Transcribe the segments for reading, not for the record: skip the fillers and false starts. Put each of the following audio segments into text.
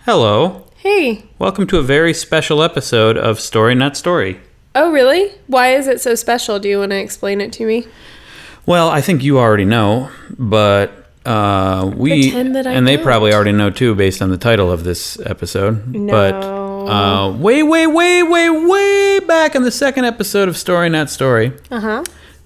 Hello. Hey. Welcome to a very special episode of Story Not Story. Oh, really? Why is it so special? Do you want to explain it to me? Well, I think you already know, but Pretend that I and they don't. probably already know too based on the title of this episode. No. But way back in the second episode of Story Not Story,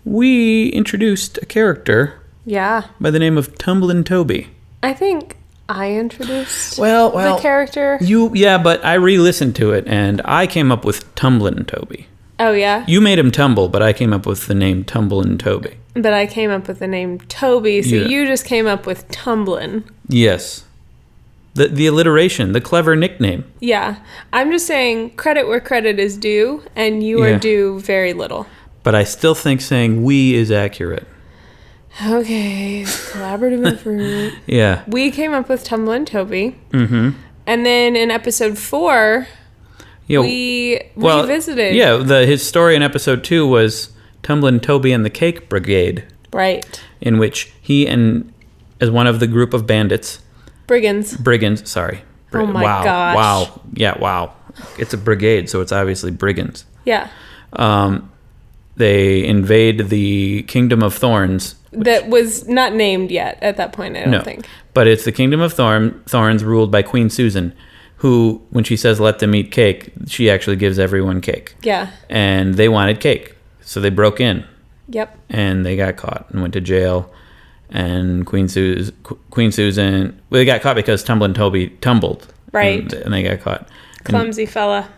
we introduced a character Yeah. by the name of Tumblin Toby. I think I introduced the character. But I re-listened to it and I came up with Tumblin Toby. Oh, yeah? You made him tumble, but I came up with the name Tumblin Toby. But I came up with the name Toby, so Yeah. you just came up with Tumblin. Yes. The alliteration, the clever nickname. Yeah. I'm just saying credit where credit is due, and you are due very little. But I still think saying we is accurate. Okay. Collaborative effort. Yeah. We came up with Tumblin Toby. Mm-hmm. And then in episode 4... we revisited. Yeah, his story in episode 2 was Tumblin Toby and the Cake Brigade. Right. In which he as one of the group of bandits. Brigands, sorry. Oh my gosh. Wow. Yeah, wow. It's a brigade, so it's obviously brigands. Yeah. They invade the Kingdom of Thorns. That was not named yet at that point, I don't think. But it's the Kingdom of Thorns ruled by Queen Susan, who, when she says let them eat cake, she actually gives everyone cake. Yeah. And they wanted cake, so they broke in. Yep. And they got caught and went to jail. And Queen Susan, they got caught because Tumblin Toby tumbled. Right. And they got caught. Clumsy fella.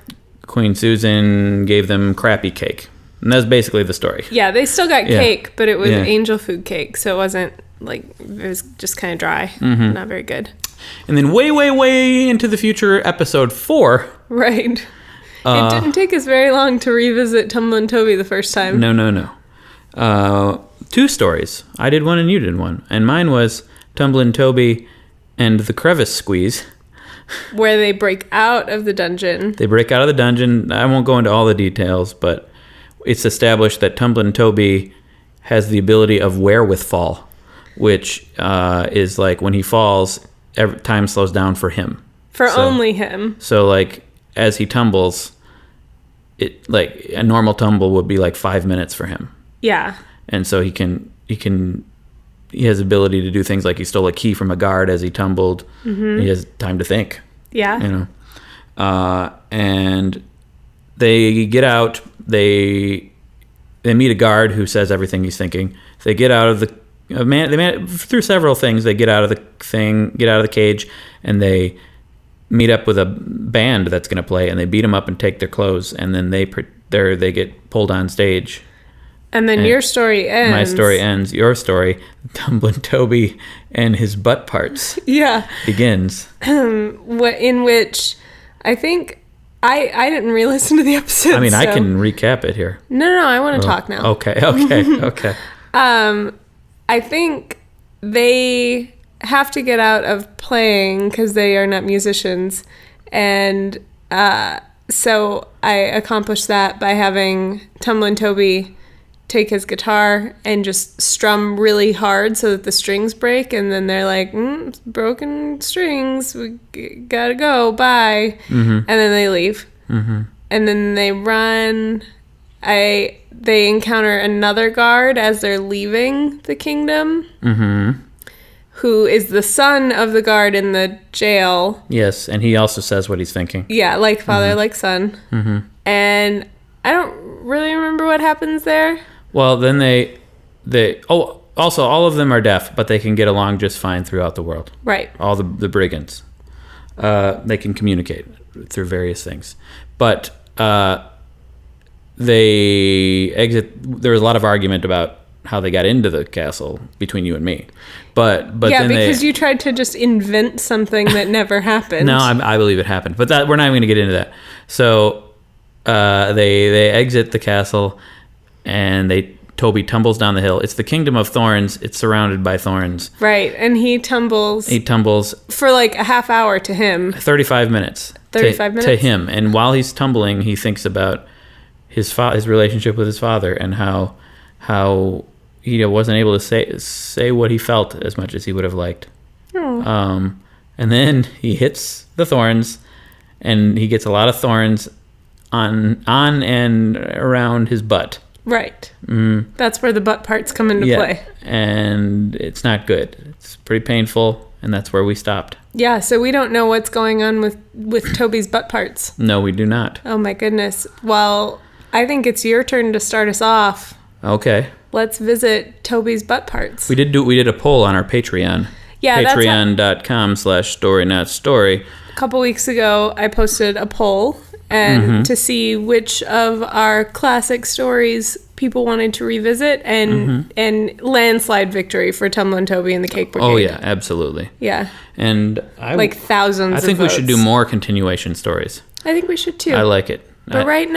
Queen Susan gave them crappy cake. And that's basically the story. Yeah, they still got cake, but it was Yeah. angel food cake, so it wasn't, it was just kind of dry. Not very good. And then way into the future, episode 4. Right. It didn't take us very long to revisit Tumblin Toby the first time. No. 2 stories. I did one and you did one. And mine was Tumblin Toby and the Crevice Squeeze. Where they break out of the dungeon. They break out of the dungeon. I won't go into all the details, but it's established that Tumblin Toby has the ability of wherewithal, which is like when he falls, time slows down for him. Only him. So, as he tumbles, a normal tumble would be 5 minutes for him. Yeah. And so he has ability to do things like he stole a key from a guard as he tumbled. Mm-hmm. He has time to think. Yeah. And they get out. They meet a guard who says everything he's thinking. They get out of through several things. They get out of the cage, and they meet up with a band that's going to play, and they beat them up and take their clothes, and then they get pulled on stage. And then your story ends. My story ends. Your story, Tumblin Toby and his butt parts. Yeah. Begins. In which I think I didn't re-listen to the episode. I mean, I can recap it here. No, I want to talk now. Okay. I think they have to get out of playing because they are not musicians. And so I accomplished that by having Tumblin Toby take his guitar and just strum really hard so that the strings break, and then they're like, broken strings, we gotta go, bye. Mm-hmm. And then they leave. Mm-hmm. And then they run. They encounter another guard as they're leaving the kingdom, who is the son of the guard in the jail. Yes, and he also says what he's thinking. Yeah, like father, like son. Mm-hmm. And I don't really remember what happens there. Well, then also all of them are deaf, but they can get along just fine throughout the world. Right. All the brigands. They can communicate through various things. But they exit. There was a lot of argument about how they got into the castle between you and me. But yeah, then because you tried to just invent something that never happened. No, I believe it happened. But we're not even going to get into that. So they exit the castle. And Toby tumbles down the hill. It's the Kingdom of Thorns. It's surrounded by thorns. Right, and he tumbles for a half hour to him. 35 minutes. 35 minutes? To him. And while he's tumbling, he thinks about his relationship with his father and how he wasn't able to say what he felt as much as he would have liked. Oh. And then he hits the thorns, and he gets a lot of thorns on and around his butt. Right. That's where the butt parts come into play. And it's not good. It's pretty painful, and that's where we stopped. Yeah, so we don't know what's going on with Toby's butt parts. No, we do not. Oh my goodness. Well, I think it's your turn to start us off. Okay. Let's visit Toby's butt parts. We did a poll on our Patreon. Yeah, Patreon.com/storynotstory. A couple weeks ago, I posted a poll and to see which of our classic stories people wanted to revisit, and landslide victory for Tumblin Toby and the Cake Brigade. Oh yeah, absolutely. Yeah. And thousands. I think of we should do more continuation stories. I think we should too. I like it. But right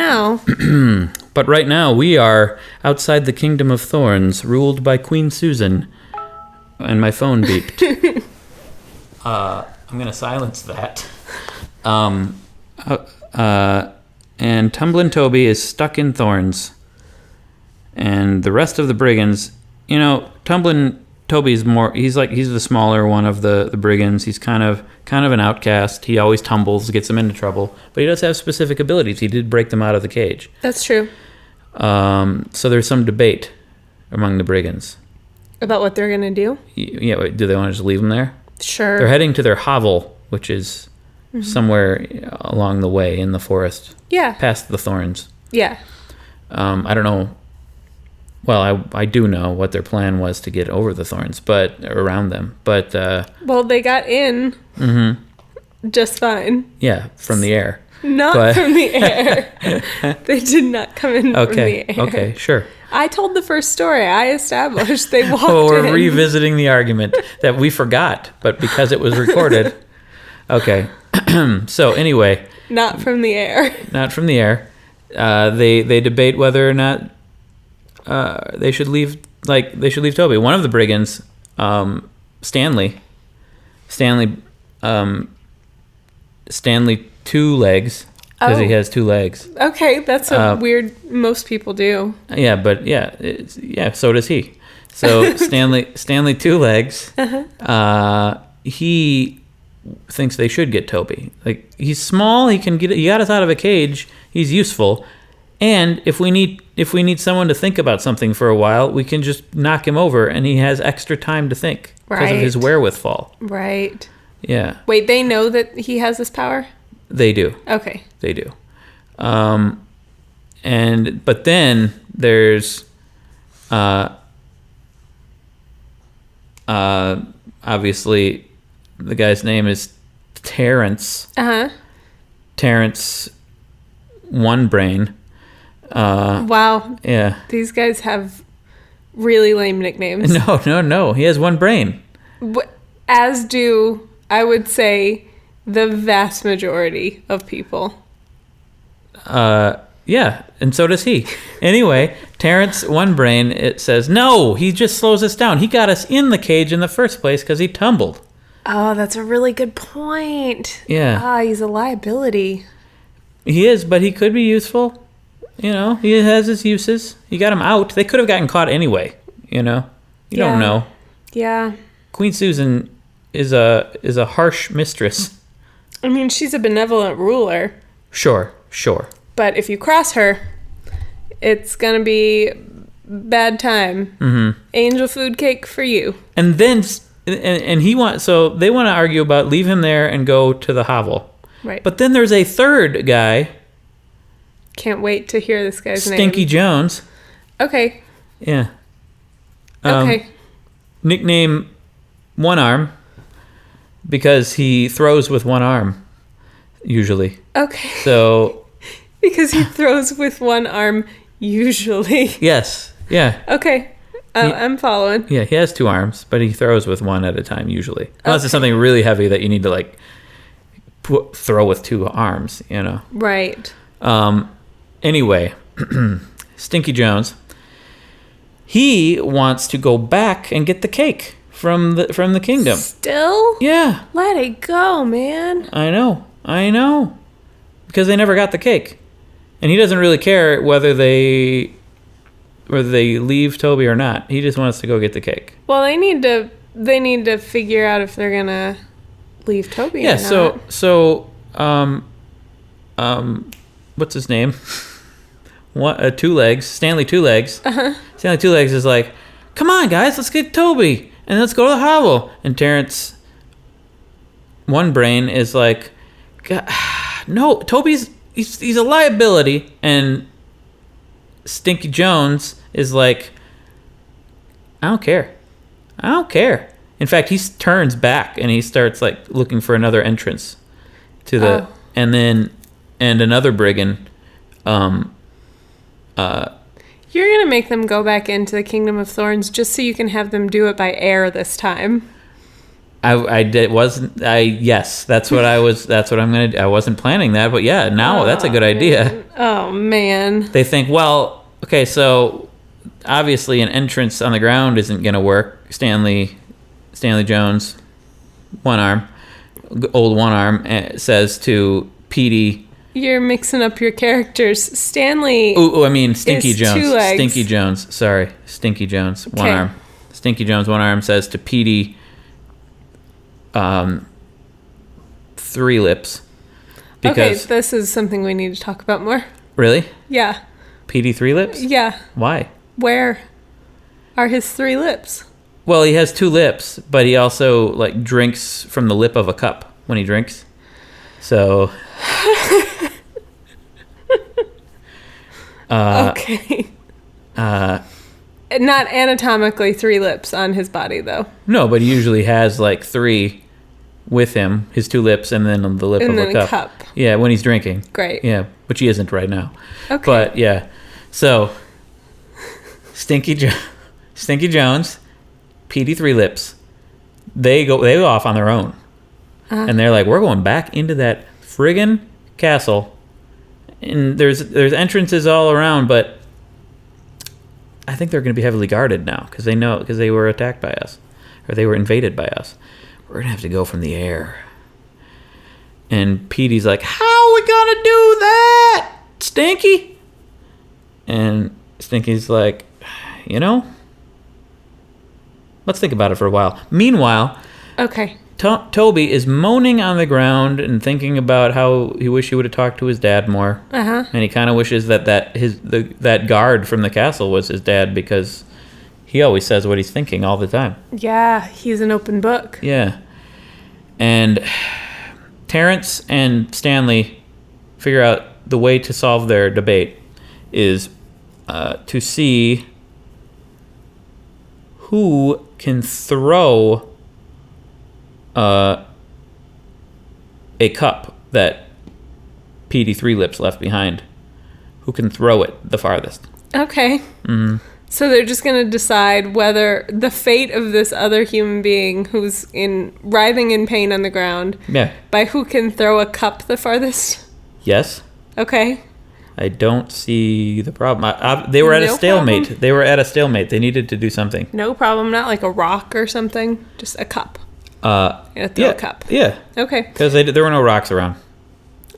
now, we are outside the Kingdom of Thorns, ruled by Queen Susan. And my phone beeped. I'm going to silence that. And Tumblin Toby is stuck in thorns. And the rest of the brigands, Tumblin Toby's he's the smaller one of the brigands. He's kind of an outcast. He always tumbles, gets them into trouble. But he does have specific abilities. He did break them out of the cage. That's true. So there's some debate among the brigands. About what they're going to do? Yeah, do they want to just leave them there? Sure. They're heading to their hovel, which is somewhere along the way in the forest. Yeah. Past the thorns. Yeah. I don't know. Well, I do know what their plan was to get over the thorns, but around them. But well, they got in just fine. Yeah, from the air. Not from the air. They did not come in from the air. Okay, sure. I told the first story. I established they walked in. We're revisiting the argument that we forgot, but because it was recorded. Okay. So anyway. Not from the air. Not from the air. They debate whether or not they should leave Toby. One of the brigands, Stanley two legs, because he has two legs. Okay, that's weird. Most people do. Yeah, but so does he. So Stanley two legs. He thinks they should get Toby. Like, he's small. He got us out of a cage. He's useful. And if we need someone to think about something for a while, we can just knock him over, and he has extra time to think because of his wherewithal. Right. Yeah. Wait, they know that he has this power? They do. Okay. They do. But then there's obviously the guy's name is Terrence. Terrence One Brain. Wow. Yeah. These guys have really lame nicknames. No. He has one brain. As do, I would say, the vast majority of people. Yeah, and so does he. Anyway, Terrence One Brain, it says, no, he just slows us down. He got us in the cage in the first place because he tumbled. Oh, that's a really good point. Yeah. He's a liability. He is, but he could be useful. He has his uses. He got him out. They could have gotten caught anyway, You don't know. Yeah. Queen Susan is a harsh mistress. I mean, she's a benevolent ruler. Sure. But if you cross her, it's going to be bad time. Mm-hmm. Angel food cake for you. And then so they want to argue about leave him there and go to the hovel. Right. But then there's a third guy. Can't wait to hear this guy's name. Stinky Jones. Okay. Yeah. Okay. Nickname One Arm because he throws with one arm, usually. Okay. So. Because he throws with one arm, usually. Yes. Yeah. Okay. I'm following. Yeah, he has two arms, but he throws with one at a time, usually. Unless it's something really heavy that you need to, throw with two arms, Right. Anyway, Stinky Jones, he wants to go back and get the cake from the kingdom. Still? Yeah. Let it go, man. I know. Because they never got the cake. And he doesn't really care whether they leave Toby or not. He just wants to go get the cake. Well, they need to figure out if they're going to leave Toby. Yeah. Or not. So what's his name? What? Two Legs. Stanley Two Legs. Stanley Two Legs is like, come on, guys, let's get Toby and let's go to the hovel. And Terrence One Brain is like, no, Toby's he's a liability. And Stinky Jones is like, I don't care. In fact, he turns back and he starts like looking for another entrance to the and another brigand. You're gonna make them go back into the Kingdom of Thorns just so you can have them do it by air this time. Yes, that's what I'm gonna do. I wasn't planning that, but yeah, now that's a good idea. Oh man. They think, well, okay, so obviously an entrance on the ground isn't gonna work. Stanley Jones, old one arm, says to Petey. You're mixing up your characters. Stanley. I mean Stinky Jones. 2 legs. Stinky Jones. Sorry, Stinky Jones. One Okay. arm. Stinky Jones. One arm says to Petey. 3 lips. Because, okay, this is something we need to talk about more. Really? Yeah. Petey 3 lips? Yeah. Why? Where are his 3 lips? Well, he has 2 lips, but he also like drinks from the lip of a cup when he drinks. So. Okay. Not anatomically 3 lips on his body, though. No, but he usually has like 3 with him, his 2 lips, and then the lip And of then a a cup. cup. Yeah, when he's drinking. Great. Yeah, which he isn't right now. Okay. But yeah, so Stinky Jones, Petey 3 lips, they go off on their own, and they're like, we're going back into that friggin' castle, and there's entrances all around, but I think they're going to be heavily guarded now because they were attacked by us, or they were invaded by us. We're going to have to go from the air. And Petey's like, how are we going to do that, Stinky? And Stinky's like, let's think about it for a while. Meanwhile, Okay. Toby is moaning on the ground and thinking about how he wished he would have talked to his dad more. Uh-huh. And he kind of wishes that guard from the castle was his dad, because he always says what he's thinking all the time. Yeah, he's an open book. Yeah. And Terrence and Stanley figure out the way to solve their debate is to see who can throw a cup that Petey 3 lips left behind. Who can throw it the farthest? Okay. Mm-hmm. So they're just going to decide whether the fate of this other human being who's writhing in pain on the ground, Yeah. by who can throw a cup the farthest. Yes. Okay. I don't see the problem. They were at a No stalemate. problem. They were at a stalemate. They needed to do something. No problem. Not like a rock or something. Just a cup. You're gonna throw a cup. Yeah. Okay. Because there were no rocks around.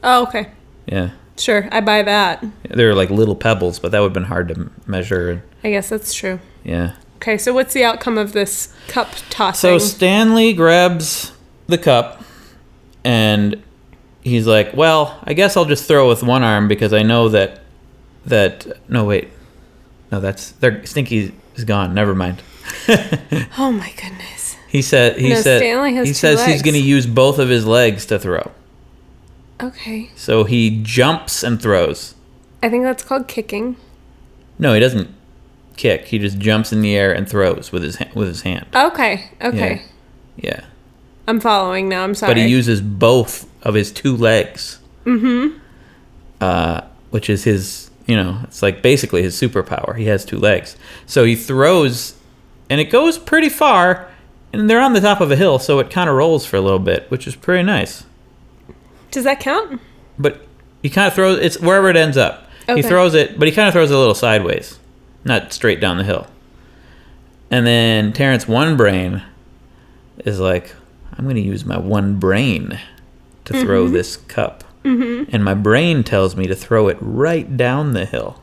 Oh, okay. Yeah. Sure. I buy that. There were like little pebbles, but that would have been hard to measure. I guess that's true. Yeah. Okay, so what's the outcome of this cup tossing? So Stanley grabs the cup and he's like, well, I guess I'll just throw with one arm because I know that no, wait. No, Stinky is gone. Never mind. Oh my goodness. He says Stanley has 2 says he's legs. going to use both of his legs to throw. Okay. So he jumps and throws. I think that's called kicking. No, he doesn't kick. He just jumps in the air and throws with his hand. Okay. Okay. Yeah. I'm following now. I'm sorry. But he uses both of his 2 legs. Mm-hmm. Which is his, it's like basically his superpower. He has 2 legs. So he throws, and it goes pretty far, and they're on the top of a hill, so it kind of rolls for a little bit, which is pretty nice. Does that count? But he kind of throws, it's wherever it ends up. Okay. He throws it, but he kind of throws it a little sideways, not straight down the hill. And then Terrence One Brain is like, I'm going to use my one brain to throw this cup. Mm-hmm. And my brain tells me to throw it right down the hill.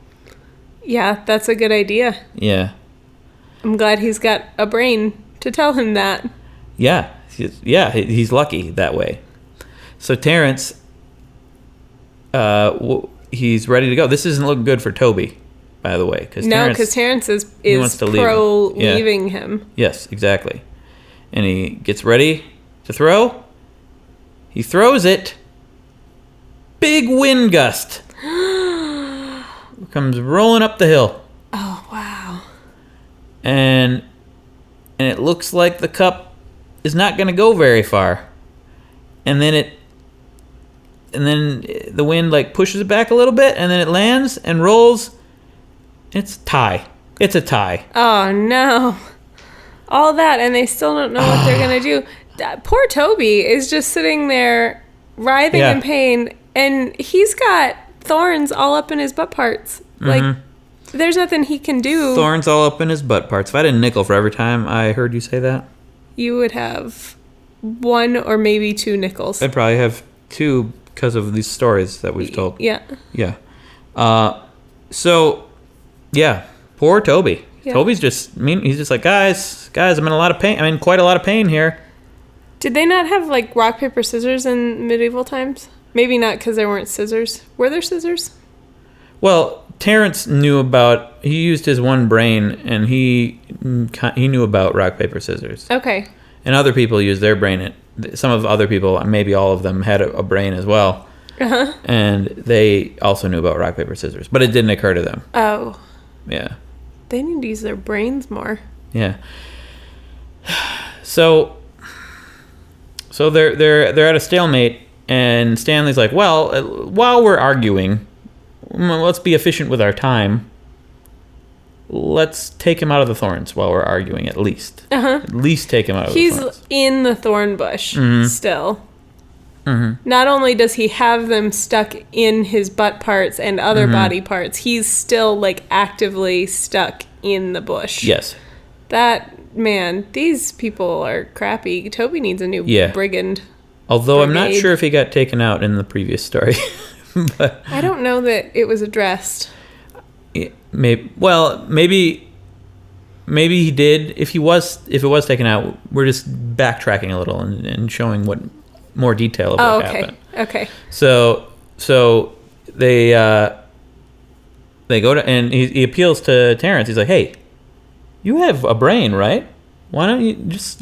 Yeah, that's a good idea. Yeah. I'm glad he's got a brain to tell him that. Yeah. He's lucky that way. So Terrence, he's ready to go. This isn't looking good for Toby, by the way. Because Terrence is wants to leaving him. Yes, exactly. And he gets ready to throw. He throws it. Big wind gust. Comes rolling up the hill. Oh, wow. And it looks like the cup is not going to go very far. And then the wind like pushes it back a little bit, and then it lands and rolls. It's a tie. It's a tie. Oh, no. All that, and they still don't know what they're going to do. Poor Toby is just sitting there writhing in pain, and he's got thorns all up in his butt parts. Like, there's nothing he can do. Thorns all up in his butt parts. If I had a nickel for every time I heard you say that, you would have 1 or maybe 2 nickels. I'd probably have 2 because of these stories that we've told. Yeah. Yeah. So, yeah, poor Toby. Yeah. Toby's just he's just like, guys, I'm in a lot of pain. I'm in quite a lot of pain here. Did they not have like rock, paper, scissors in medieval times? Maybe not, because there weren't scissors. Were there scissors? Well, Terrence he used his one brain, and he knew about rock, paper, scissors. Okay. And other people used their brain. Some of other people, maybe all of them, had a brain as well. Uh-huh. And they also knew about rock, paper, scissors. But it didn't occur to them. Oh. Yeah. They need to use their brains more. Yeah. So they're at a stalemate, and Stanley's like, well, while we're arguing, let's be efficient with our time. Let's take him out of the thorns while we're arguing, at least. Uh-huh. At least take him out of the thorns. He's in the thorn bush still. Mm-hmm. Not only does he have them stuck in his butt parts and other body parts, he's still like actively stuck in the bush. Yes. These people are crappy. Toby needs a new brigand. Although brigade. I'm not sure if he got taken out in the previous story. But I don't know that it was addressed. Maybe he did. If it was taken out, we're just backtracking a little and showing what more detail of what happened. Okay. So they go to, and he appeals to Terrence. He's like, "Hey, you have a brain, right? Why don't you just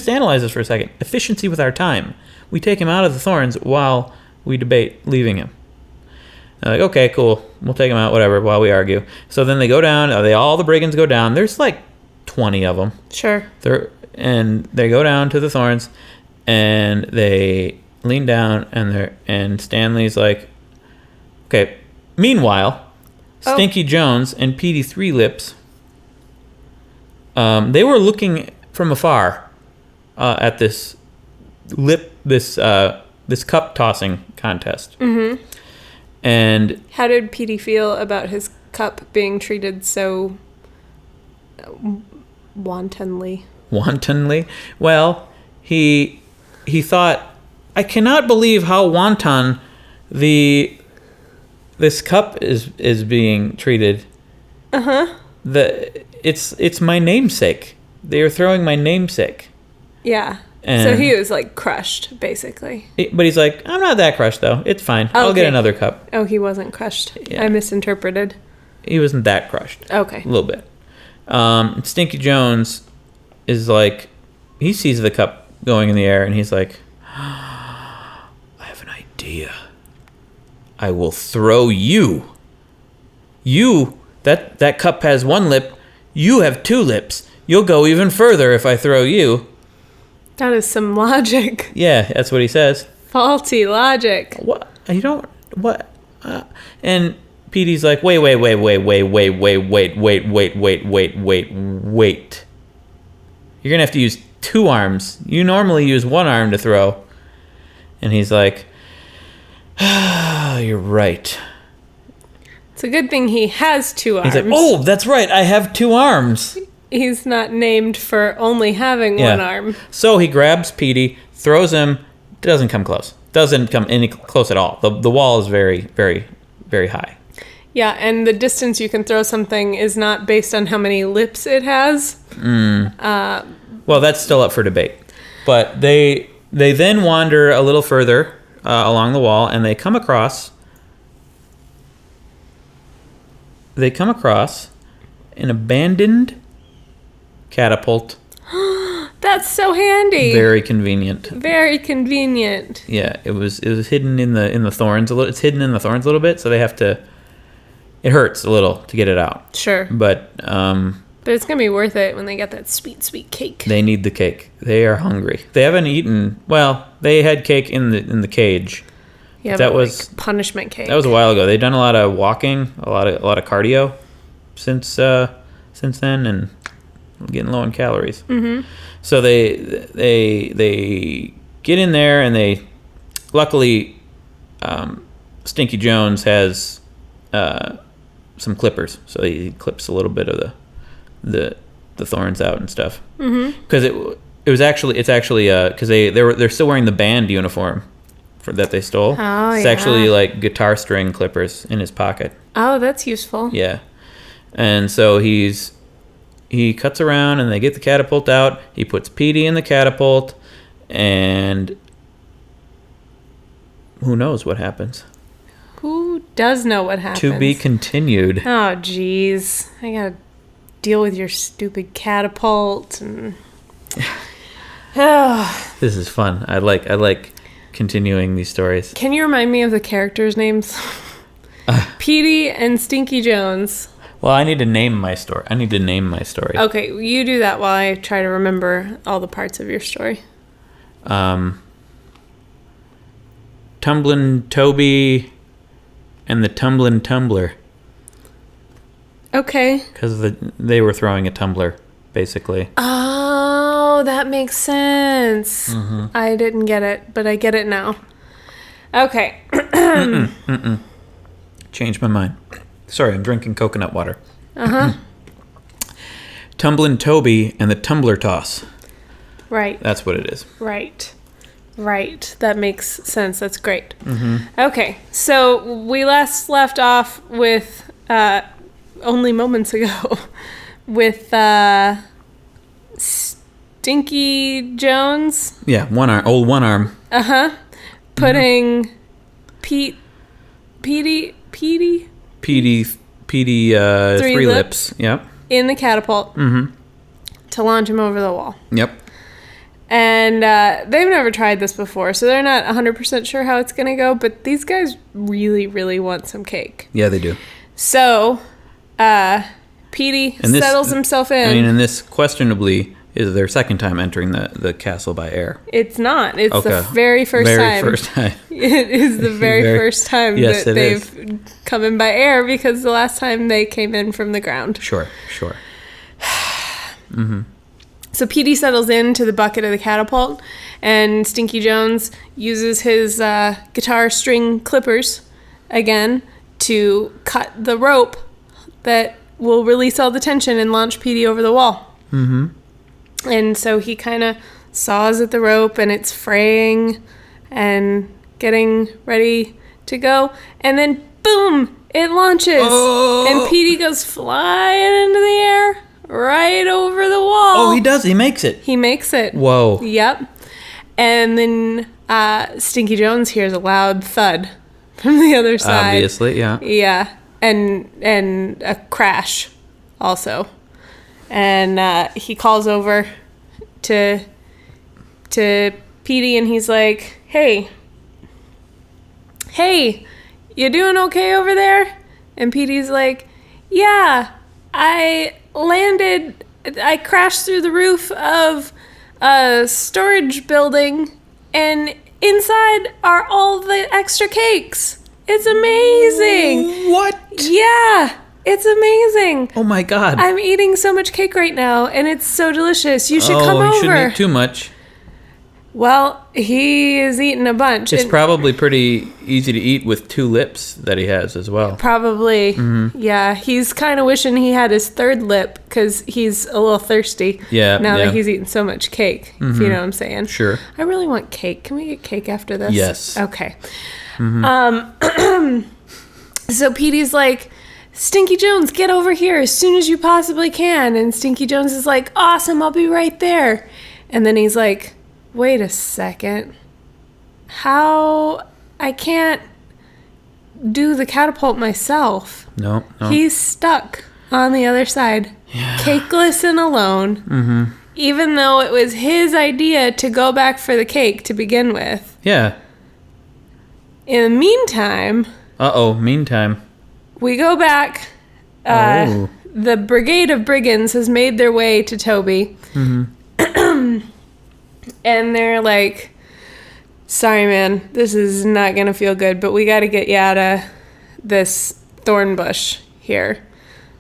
analyze this for a second? Efficiency with our time. We take him out of the thorns while we debate leaving him." They're like, okay, cool. We'll take him out, whatever, while we argue. So then they go down. All the brigands go down. There's like 20 of them. Sure. And they go down to the thorns, and they lean down, and Stanley's like, okay. Meanwhile, Stinky Jones and Petey Three Lips, they were looking from afar at this cup tossing contest. Mm-hmm. And how did Petey feel about his cup being treated so wantonly? Wantonly? Well, he thought, I cannot believe how wanton this cup is being treated. Uh-huh. It's my namesake. They are throwing my namesake. Yeah. So he was like crushed, basically. But he's like, I'm not that crushed though. It's fine. Okay. I'll get another cup. Oh, he wasn't crushed. Yeah. I misinterpreted. He wasn't that crushed. Okay. A little bit. Stinky Jones is like, he sees the cup going in the air, and he's like, I have an idea. I will throw you. That cup has 1 lip. You have 2 lips. You'll go even further if I throw you. That is some logic. Yeah, that's what he says. Faulty logic. What? You don't... What? And Petey's like, wait. You're going to have to use 2 arms. You normally use 1 arm to throw. And he's like, you're right. It's a good thing he has 2 arms. He's like, oh, that's right. I have 2 arms. He's not named for only having 1 arm. So he grabs Petey, throws him, doesn't come close. Doesn't come any close at all. The wall is very, very, very high. Yeah, and the distance you can throw something is not based on how many lips it has. Well, that's still up for debate. But they then wander a little further along the wall, and they come across an abandoned catapult. That's so handy. Very convenient. Very convenient. Yeah, it was hidden in the thorns a little. It's hidden in the thorns a little bit, so they have to. It hurts a little to get it out. Sure. But it's gonna be worth it when they get that sweet, sweet cake. They need the cake. They are hungry. They haven't eaten. Well, they had cake in the cage. Yeah, that was like punishment cake. That was a while ago. They've done a lot of walking, a lot of cardio since then, and getting low on calories. Mm-hmm. So they get in there, and they luckily Stinky Jones has some clippers, so he clips a little bit of the thorns out and stuff. Because it's actually because they're still wearing the band uniform that they stole. Oh, it's actually like guitar string clippers in his pocket. Oh, that's useful. Yeah, and so he cuts around, and they get the catapult out. He puts Petey in the catapult, and who knows what happens? Who does know what happens? To be continued. Oh, jeez. I gotta deal with your stupid catapult. And This is fun. I like continuing these stories. Can you remind me of the characters' names? Petey and Stinky Jones. Well, I need to name my story. Okay, you do that while I try to remember all the parts of your story. Tumblin Toby and the Tumblin Tumbler. Okay. Because they were throwing a tumbler, basically. Oh, that makes sense. Mm-hmm. I didn't get it, but I get it now. Okay. Changed my mind. Sorry, I'm drinking coconut water. Uh-huh. Tumblin Toby and the Tumbler Toss. Right. That's what it is. Right. That makes sense. That's great. Mm-hmm. Okay, so we last left off with, only moments ago, with Stinky Jones. Yeah, one arm. Uh-huh. Putting Petey, three lips. Yep. In the catapult. Mm-hmm. To launch him over the wall. Yep. And they've never tried this before, so they're not 100% sure how it's going to go, but these guys really, really want some cake. Yeah, they do. So, Petey settles himself in. I mean, and this questionably is their second time entering the castle by air. It's not. It's the very first time. Very first time. It is the very first time that they've come in by air, because the last time they came in from the ground. Sure. Mm-hmm. So Petey settles into the bucket of the catapult, and Stinky Jones uses his guitar string clippers again to cut the rope that will release all the tension and launch Petey over the wall. Mm-hmm. And so he kind of saws at the rope, and it's fraying and getting ready to go. And then, boom, it launches. Oh. And Petey goes flying into the air right over the wall. Oh, he does. He makes it. Whoa. Yep. And then Stinky Jones hears a loud thud from the other side. Obviously, yeah. Yeah. And a crash also. And he calls over to Petey, and he's like, Hey, you doing okay over there? And Petey's like, yeah, I crashed through the roof of a storage building, and inside are all the extra cakes. It's amazing. What? Yeah, it's amazing. Oh my God. I'm eating so much cake right now, and it's so delicious. You should come over. Oh, you shouldn't eat too much. Well, he is eating a bunch. It's probably pretty easy to eat with two lips that he has as well. Probably. Mm-hmm. Yeah, he's kind of wishing he had his third lip, because he's a little thirsty. Yeah. Now that he's eating so much cake, if you know what I'm saying. Sure. I really want cake. Can we get cake after this? Yes. Okay. Mm-hmm. So Petey's like, Stinky Jones, get over here as soon as you possibly can. And Stinky Jones is like, awesome, I'll be right there. And then he's like, wait a second. How? I can't do the catapult myself. No. He's stuck on the other side, cakeless and alone, even though it was his idea to go back for the cake to begin with. Yeah. In the meantime... Meantime. We go back. The brigade of brigands has made their way to Toby. And they're like, sorry, man, this is not going to feel good, but we got to get you out of this thorn bush here.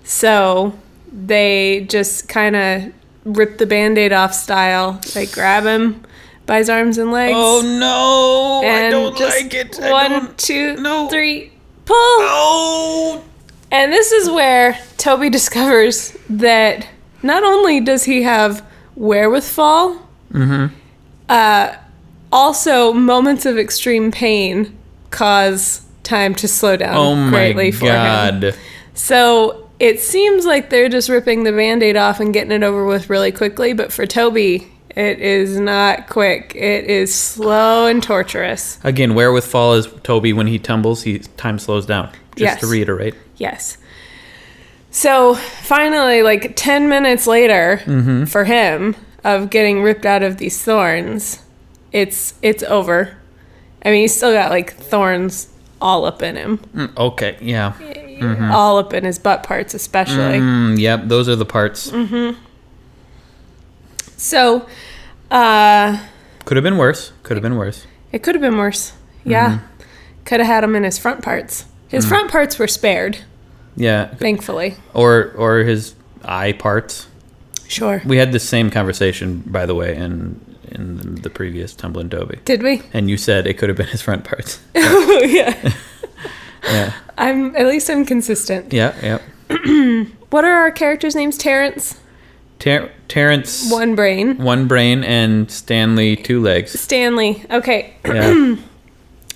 So they just kind of rip the Band-Aid off style. They grab him by his arms and legs. Oh, no. And I don't just like it. 1, 2, 3, pull. Oh. And this is where Toby discovers that not only does he have wherewithal, also moments of extreme pain cause time to slow down greatly for him. So it seems like they're just ripping the Band-Aid off and getting it over with really quickly, but for Toby, it is not quick. It is slow and torturous. Again, wherewithal is Toby. When he tumbles, time slows down. Just to reiterate. Yes. So finally, like 10 minutes later, for him, of getting ripped out of these thorns, it's over. I mean, he's still got like thorns all up in him. Okay, yeah. All up in his butt parts, especially. Yep, those are the parts. So, could have been worse. It could have been worse. Yeah. Could have had him in his front parts. His front parts were spared. Yeah. Thankfully. Or his eye parts. Sure. We had the same conversation, by the way, in the previous Tumblin Toby. Did we? And you said it could have been his front parts. Oh, yeah. Yeah. At least I'm consistent. Yeah. What are our characters' names? Terrence? Terrence. One brain. One brain, and Stanley, two legs. Stanley. Okay. Yeah.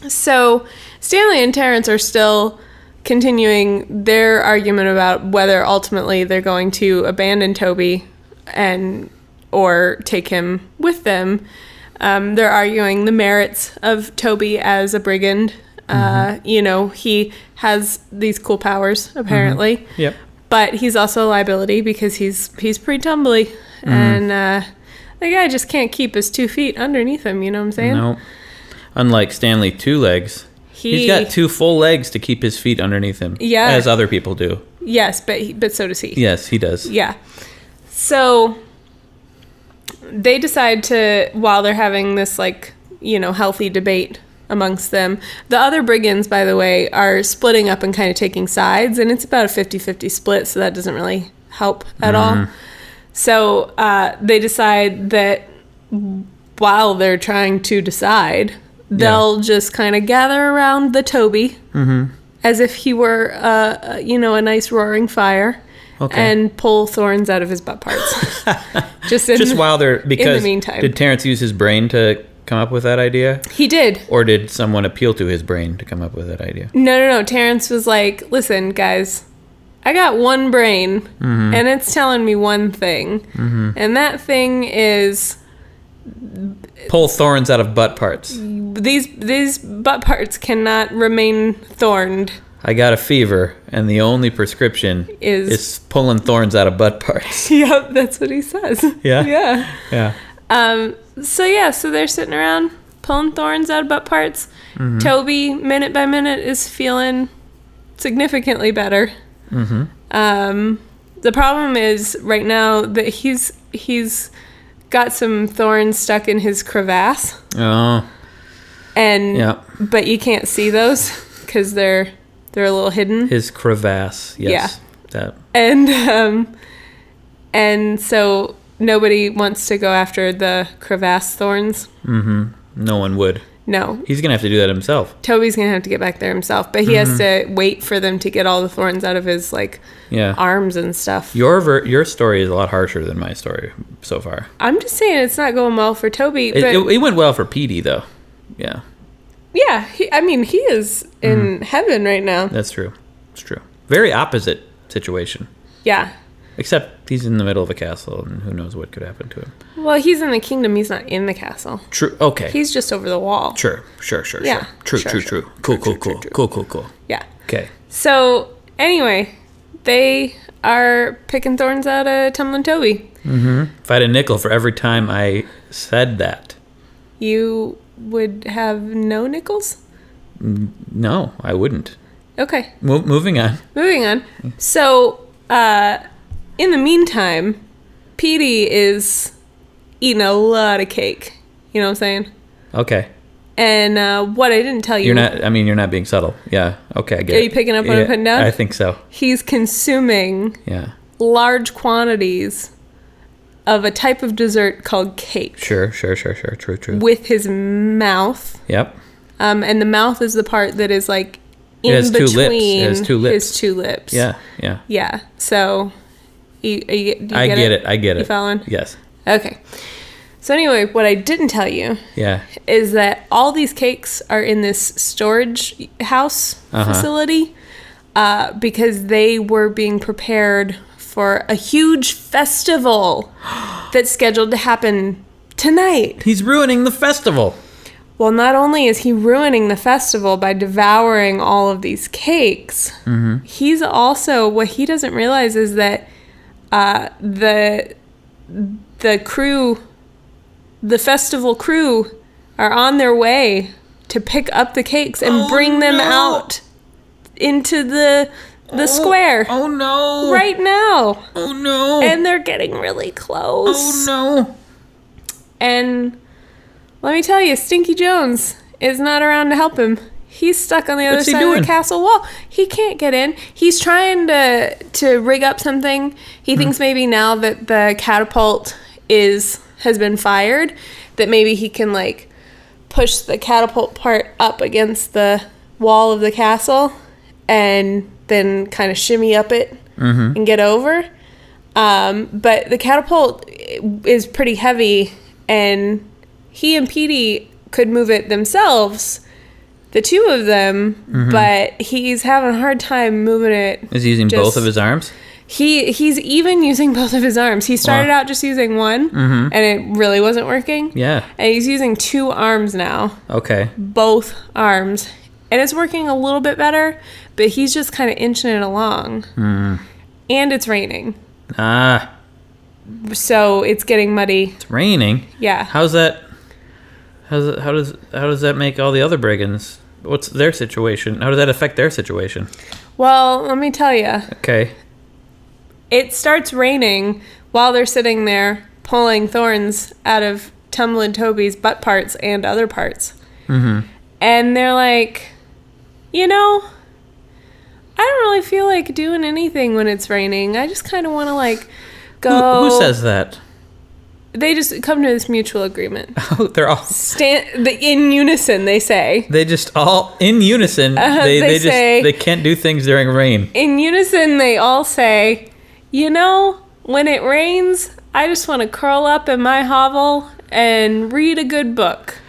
So Stanley and Terrence are still continuing their argument about whether ultimately they're going to abandon Toby or take him with them. They're arguing the merits of Toby as a brigand. He has these cool powers, apparently. Yep. But he's also a liability because he's pretty tumbly. And the guy just can't keep his 2 feet underneath him, you know what I'm saying? No. Unlike Stanley, two legs. He's got 2 full legs to keep his feet underneath him. Yeah. As other people do. Yes, but so does he. Yes, he does. Yeah. So they decide to, while they're having this, healthy debate amongst them, the other brigands, by the way, are splitting up and kind of taking sides, and it's about a 50-50 split, so that doesn't really help at all. So they decide that while they're trying to decide, they'll just kind of gather around the Toby as if he were, a nice roaring fire, and pull thorns out of his butt parts. Just while they're, because in the meantime. Did Terrence use his brain to come up with that idea? He did. Or did someone appeal to his brain to come up with that idea? No. Terrence was like, listen, guys, I got one brain, and it's telling me one thing. And that thing is... pull thorns out of butt parts. These butt parts cannot remain thorned. I got a fever, and the only prescription is pulling thorns out of butt parts. Yep, that's what he says. Yeah? Yeah. So they're sitting around pulling thorns out of butt parts. Toby, minute by minute, is feeling significantly better. The problem is right now that he's got some thorns stuck in his crevasse. Oh. But you can't see those because they're a little hidden. His crevasse, yes. Yeah. That. And so nobody wants to go after the crevasse thorns. No one would. No. He's going to have to do that himself. Toby's going to have to get back there himself, but he has to wait for them to get all the thorns out of his arms and stuff. Your story is a lot harsher than my story so far. I'm just saying it's not going well for Toby. It went well for Petey, though. Yeah. Yeah, he is in heaven right now. That's true. It's true. Very opposite situation. Yeah. Except he's in the middle of a castle, and who knows what could happen to him. Well, he's in the kingdom. He's not in the castle. True. Okay. He's just over the wall. Sure. Yeah. True. Cool. Yeah. Okay. So, anyway, they are picking thorns out of Tumblin Toby. Mm-hmm. If I had a nickel for every time I said that. You would have no nickels? No, I wouldn't. Okay. Moving on. So, in the meantime, Petey is eating a lot of cake. You know what I'm saying? Okay. And what I didn't tell you... You're not being subtle. Yeah. Okay, I get it. Are you picking up what I'm putting down? I think so. He's consuming large quantities of a type of dessert called cake. Sure. True. With his mouth. Yep. And the mouth is the part that is like It has two lips. His two lips. Yeah. Yeah. So, you get it. I get it. You following? Yes. Okay. So anyway, what I didn't tell you is that all these cakes are in this storage house facility because they were being prepared for a huge festival that's scheduled to happen tonight. He's ruining the festival. Well, not only is he ruining the festival by devouring all of these cakes, he's also, what he doesn't realize is that the crew... The festival crew are on their way to pick up the cakes and bring them out into the square. Oh, no. Right now. Oh, no. And they're getting really close. Oh, no. And let me tell you, Stinky Jones is not around to help him. He's stuck on the other side of the castle wall. He can't get in. He's trying to rig up something. He thinks maybe now that the catapult has been fired, that maybe he can like push the catapult part up against the wall of the castle and then kind of shimmy up it and get over. But the catapult is pretty heavy, and he and Petey could move it themselves, the two of them, but he's having a hard time moving it. Is he using both of his arms? He's even using both of his arms. He started out just using one, and it really wasn't working. Yeah. And he's using two arms now. Okay. Both arms. And it's working a little bit better, but he's just kind of inching it along. And it's raining. So it's getting muddy. It's raining? Yeah. How does that make all the other brigands? What's their situation? How does that affect their situation? Well, let me tell you. Okay. It starts raining while they're sitting there pulling thorns out of Tumblin Toby's butt parts and other parts. And they're like, I don't really feel like doing anything when it's raining. I just kind of want to like go. Who says that? They just come to this mutual agreement. Oh, they're all in unison. They say they just all in unison. They can't do things during rain. In unison, they all say, when it rains, I just want to curl up in my hovel and read a good book.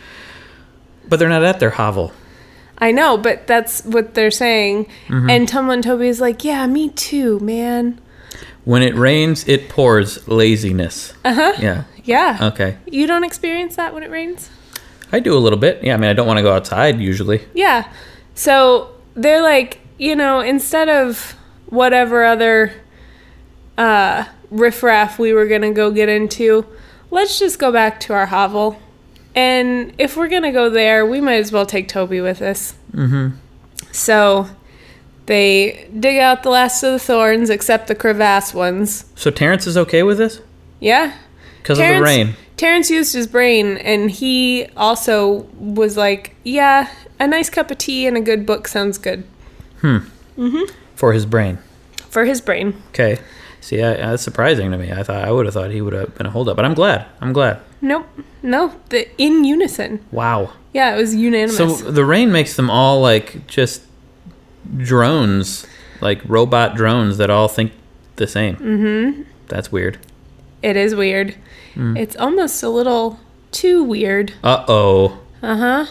But they're not at their hovel. I know, but that's what they're saying. And Tumblin Toby is like, yeah, me too, man. When it rains, it pours laziness. Yeah. Yeah. Okay. You don't experience that when it rains? I do a little bit. Yeah, I don't want to go outside usually. Yeah. So they're like, instead of whatever other riffraff we were going to go get into, let's just go back to our hovel. And if we're going to go there, we might as well take Toby with us. So they dig out the last of the thorns, except the crevasse ones. So Terrence is okay with this? Yeah. Because of the rain. Terrence used his brain, and he also was like, yeah, a nice cup of tea and a good book sounds good. For his brain. For his brain. Okay. See, that's surprising to me. I would have thought he would have been a holdup, but I'm glad. Nope. No, in unison. Wow. Yeah, it was unanimous. So the rain makes them all like just drones, like robot drones that all think the same. That's weird. It is weird. It's almost a little too weird. Uh-oh. And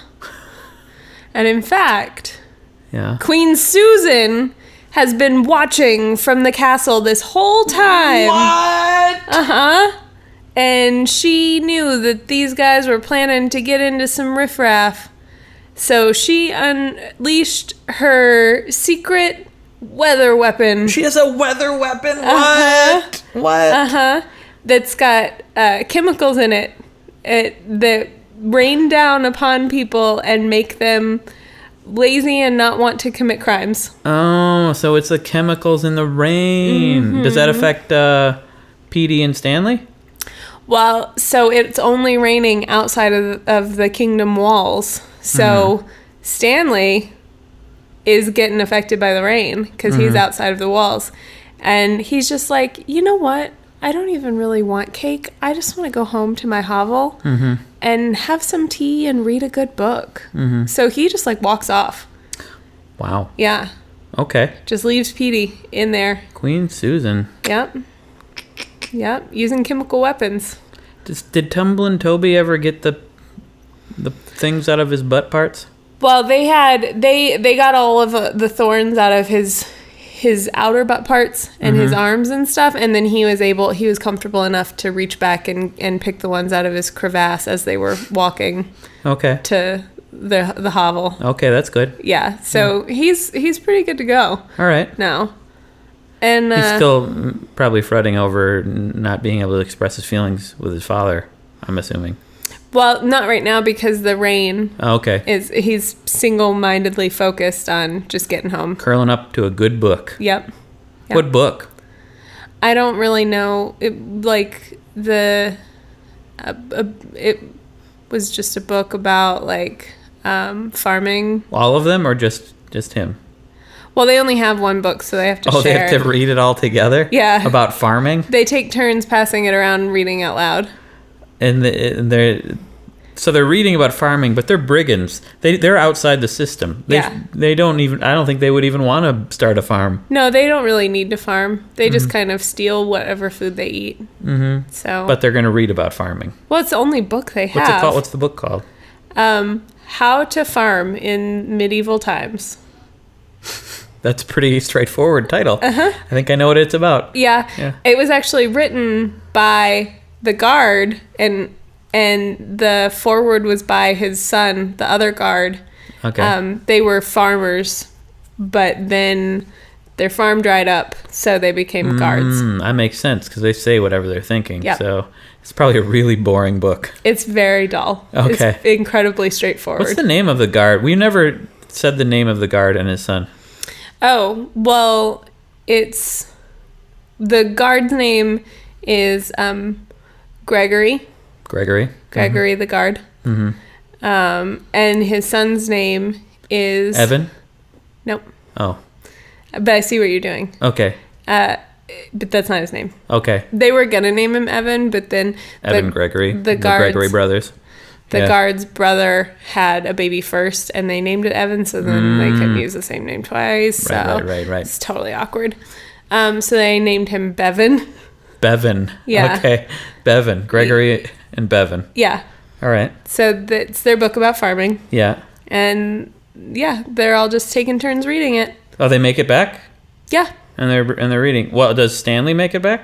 in fact, yeah, Queen Susan has been watching from the castle this whole time. What? Uh-huh. And she knew that these guys were planning to get into some riffraff. So she unleashed her secret weather weapon. She has a weather weapon? Uh-huh. What? Uh-huh. That's got chemicals in it that rain down upon people and make them lazy and not want to commit crimes. Oh, so it's the chemicals in the rain. Mm-hmm. Does that affect Petey and Stanley? Well, so it's only raining outside of the kingdom walls. So Stanley is getting affected by the rain because he's outside of the walls. And he's just like, you know what? I don't even really want cake. I just want to go home to my hovel and have some tea and read a good book. So he just like walks off. Wow. Yeah. Okay. Just leaves Petey in there. Queen Susan. Yep. Using chemical weapons. Did Tumblin Toby ever get the things out of his butt parts? Well, they got all of the thorns out of his outer butt parts and his arms and stuff, and then he was comfortable enough to reach back and pick the ones out of his crevasse as they were walking to the hovel. Okay, that's good. Yeah, so he's pretty good to go. All right. Now. And he's still probably fretting over not being able to express his feelings with his father, I'm assuming. Well, not right now because the rain. Oh, okay. He's single-mindedly focused on just getting home. Curling up to a good book. Yep. What book? I don't really know. It was just a book about farming. All of them, or just him? Well, they only have one book, so they have to share. Oh, they have to read it all together? Yeah. About farming? They take turns passing it around and reading out loud. And they're reading about farming, but they're brigands. They're outside the system. They don't even. I don't think they would even want to start a farm. No, they don't really need to farm. They just kind of steal whatever food they eat. Mm-hmm. So. But they're going to read about farming. Well, it's the only book they have. What's it called? What's the book called? How to Farm in Medieval Times. That's a pretty straightforward title. I think I know what it's about. Yeah. It was actually written by the guard, and the foreword was by his son, the other guard. Okay. They were farmers, but then their farm dried up, so they became guards. That makes sense, because they say whatever they're thinking. Yep. So it's probably a really boring book. It's very dull. Okay. It's incredibly straightforward. What's the name of the guard? We never said the name of the guard and his son. Oh, well, it's... The guard's name is Gregory. Gregory the guard. And his son's name is... Evan? Nope. Oh. But I see what you're doing. Okay. But that's not his name. Okay. They were going to name him Evan, but then... Gregory. The Gregory brothers. The guard's brother had a baby first, and they named it Evan, so then they couldn't use the same name twice. Right. It's totally awkward. So they named him Bevan. Bevan. Yeah. Okay. Bevan. Gregory and Bevan. Yeah. All right. So that's their book about farming. Yeah. And yeah, they're all just taking turns reading it. Oh, they make it back? Yeah. And they're reading. Well, does Stanley make it back?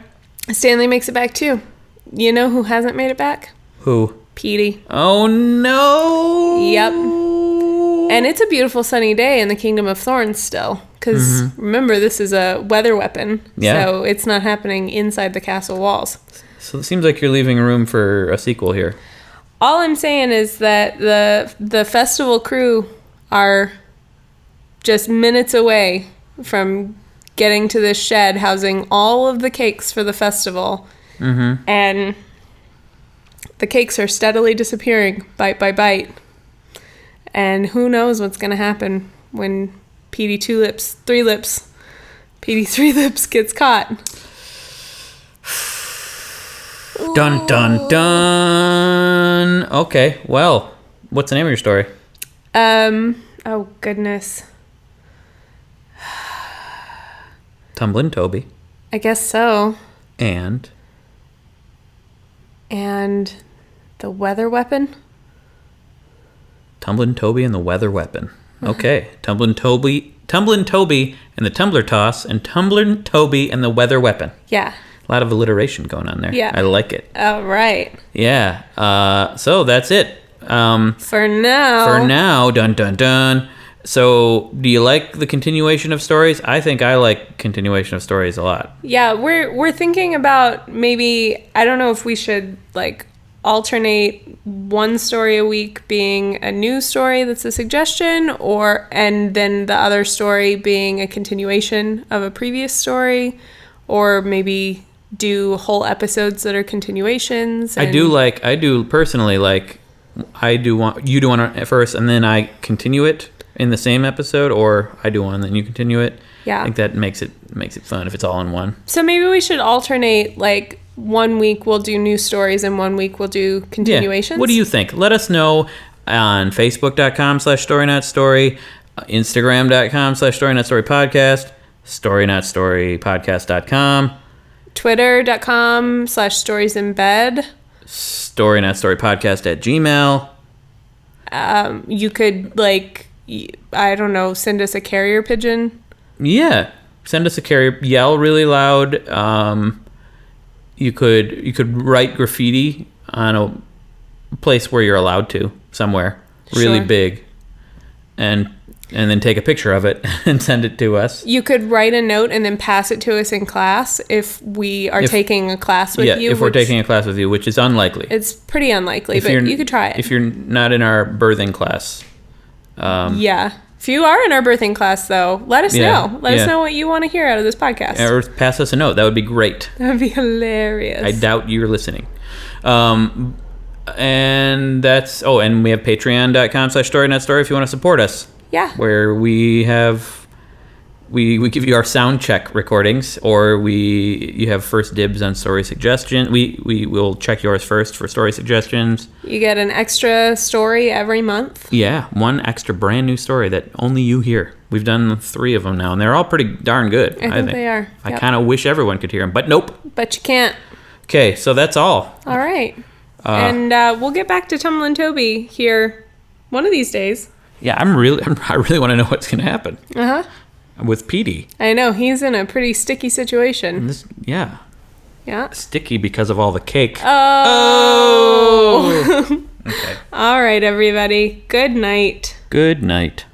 Stanley makes it back too. You know who hasn't made it back? Who? Petey. Oh no. Yep. And it's a beautiful sunny day in the Kingdom of Thorns still. Because remember, this is a weather weapon. Yeah. So it's not happening inside the castle walls. So it seems like you're leaving room for a sequel here. All I'm saying is that the festival crew are just minutes away from getting to this shed housing all of the cakes for the festival. And the cakes are steadily disappearing bite by bite. And who knows what's going to happen when Petey Three Lips gets caught. Dun, dun, dun. Okay, well, what's the name of your story? Oh, goodness. Tumblin Toby. I guess so. And the weather weapon? Tumblin Toby and the weather weapon. Okay. Tumblin Tumblin Toby and the Tumbler Toss, and Tumblin Toby and the Weather Weapon. Yeah. A lot of alliteration going on there. Yeah. I like it. All right. Yeah. So that's it. For now. Dun dun dun. So, do you like the continuation of stories? I think I like continuation of stories a lot. Yeah, we're thinking about maybe, I don't know if we should like alternate one story a week being a new story that's a suggestion, and then the other story being a continuation of a previous story, or maybe do whole episodes that are continuations. I do personally like, I do want you do one first and then I continue it in the same episode, or I do one and then you continue it. Yeah. I think that makes it fun if it's all in one. So maybe we should alternate, like 1 week we'll do new stories and 1 week we'll do continuations. Yeah. What do you think? Let us know on Facebook.com/storynotstory, Instagram.com/storynotstorypodcast, storynotstorypodcast.com, Twitter.com/storiesinbed, storynotstorypodcast@gmail. You could, like, I don't know, send us a carrier pigeon. Yeah, send us a carrier. Yell really loud. You could write graffiti on a place where you're allowed to, somewhere really Sure. big, and then take a picture of it and send it to us. You could write a note and then pass it to us in class if we are taking a class with you. Yeah, if we're taking a class with you, which is unlikely. It's pretty unlikely, but you could try it. If you're not in our birthing class. Yeah. If you are in our birthing class, though, let us know. Let us know what you want to hear out of this podcast. Or pass us a note. That would be great. That would be hilarious. I doubt you're listening. And that's... Oh, and we have patreon.com/storynotstory if you want to support us. Yeah. Where we have... We give you our sound check recordings, or you have first dibs on story suggestion. We will check yours first for story suggestions. You get an extra story every month. Yeah, one extra brand new story that only you hear. We've done 3 of them now, and they're all pretty darn good. I think they are. I kind of wish everyone could hear them, but nope. But you can't. Okay, so that's all. All right. And we'll get back to Tumblin Toby here one of these days. Yeah, I really want to know what's going to happen. Uh-huh. With Petey. I know, he's in a pretty sticky situation. Yeah. Sticky because of all the cake. Oh. Okay. All right, everybody. Good night. Good night.